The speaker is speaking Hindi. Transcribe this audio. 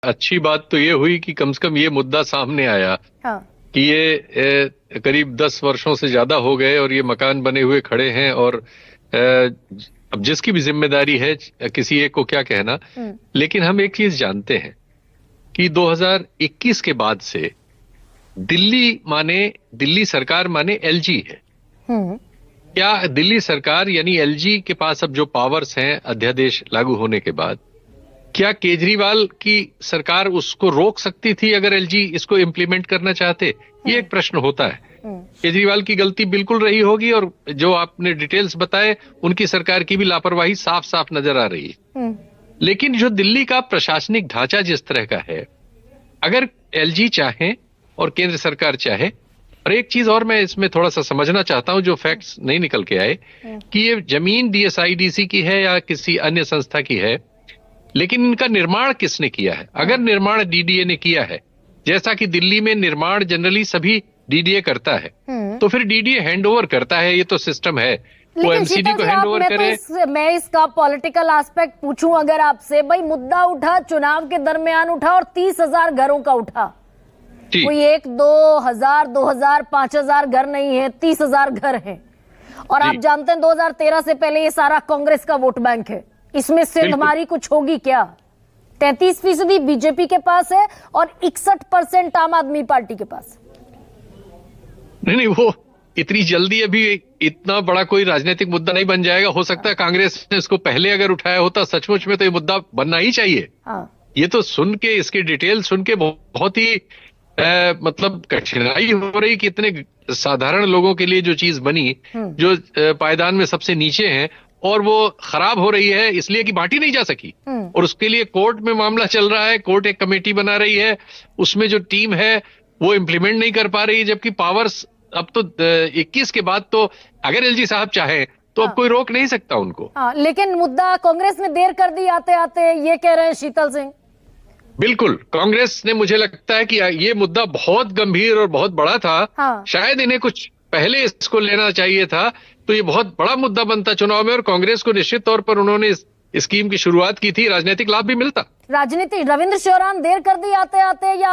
अच्छी बात तो ये हुई कि कम से कम ये मुद्दा सामने आया। हाँ। कि करीब 10 वर्षों से ज्यादा हो गए और ये मकान बने हुए खड़े हैं और अब जिसकी भी जिम्मेदारी है, किसी एक को क्या कहना। लेकिन हम एक चीज जानते हैं कि 2021 के बाद से दिल्ली सरकार माने एलजी है। क्या दिल्ली सरकार यानी एलजी के पास अब जो पावर्स हैं अध्यादेश लागू होने के बाद, क्या केजरीवाल की सरकार उसको रोक सकती थी अगर एलजी इसको इम्प्लीमेंट करना चाहते? ये एक प्रश्न होता है। केजरीवाल की गलती बिल्कुल रही होगी और जो आपने डिटेल्स बताए उनकी सरकार की भी लापरवाही साफ साफ नजर आ रही है। लेकिन जो दिल्ली का प्रशासनिक ढांचा जिस तरह का है, अगर एलजी चाहे और केंद्र सरकार चाहे, और एक चीज और मैं इसमें थोड़ा सा समझना चाहता हूं जो फैक्ट्स नहीं निकल के आए, कि ये जमीन डीएसआईडीसी की है या किसी अन्य संस्था की है, लेकिन इनका निर्माण किसने किया है? अगर निर्माण डीडीए ने किया है, जैसा कि दिल्ली में निर्माण जनरली सभी डीडीए करता है, तो फिर डीडीए हैंडओवर करता है, ये तो सिस्टम है। वो एमसीडी को हैंडओवर करे। मैं इसका पॉलिटिकल एस्पेक्ट पूछूं अगर आपसे, भाई मुद्दा उठा, चुनाव के दरमियान उठा और 30,000 घरों का उठा। कोई 1, 2,000, 2,000, 5,000 घर नहीं है, 30,000 घर हैं। और आप जानते हैं 2013 से पहले ये सारा कांग्रेस का वोट बैंक है। इसमें सिर्फ हमारी कुछ होगी क्या? 33% बीजेपी के पास है और 61% आम आदमी पार्टी के पास। नहीं, वो इतनी जल्दी अभी इतना बड़ा कोई राजनीतिक मुद्दा नहीं बन जाएगा। हो सकता है कांग्रेस ने इसको पहले अगर उठाया होता, सचमुच में तो ये मुद्दा बनना ही चाहिए। ये तो सुन के, इसके डिटेल सुन के बहुत ही मतलब कठिनाई हो रही कि इतने साधारण लोगों के लिए जो चीज बनी, जो पायदान में सबसे नीचे हैं, और वो खराब हो रही है इसलिए कि बांटी नहीं जा सकी। और उसके लिए कोर्ट में मामला चल रहा है, कोर्ट एक कमेटी बना रही है, उसमें जो टीम है वो इम्प्लीमेंट नहीं कर पा रही, जबकि पावर्स अब तो 21 के बाद तो अगर एलजी साहब चाहे तो अब कोई रोक नहीं सकता उनको। लेकिन मुद्दा कांग्रेस ने देर कर दी आते आते, ये कह रहे हैं शीतल सिंह। बिल्कुल, कांग्रेस ने, मुझे लगता है कि ये मुद्दा बहुत गंभीर और बहुत बड़ा था। शायद इन्हें कुछ पहले इसको लेना चाहिए था, तो ये बहुत बड़ा मुद्दा बनता चुनाव में, और कांग्रेस को निश्चित तौर पर उन्होंने इस स्कीम की शुरुआत की थी, राजनीतिक लाभ भी मिलता। रविंद्र शौरान देर कर दी आते आते या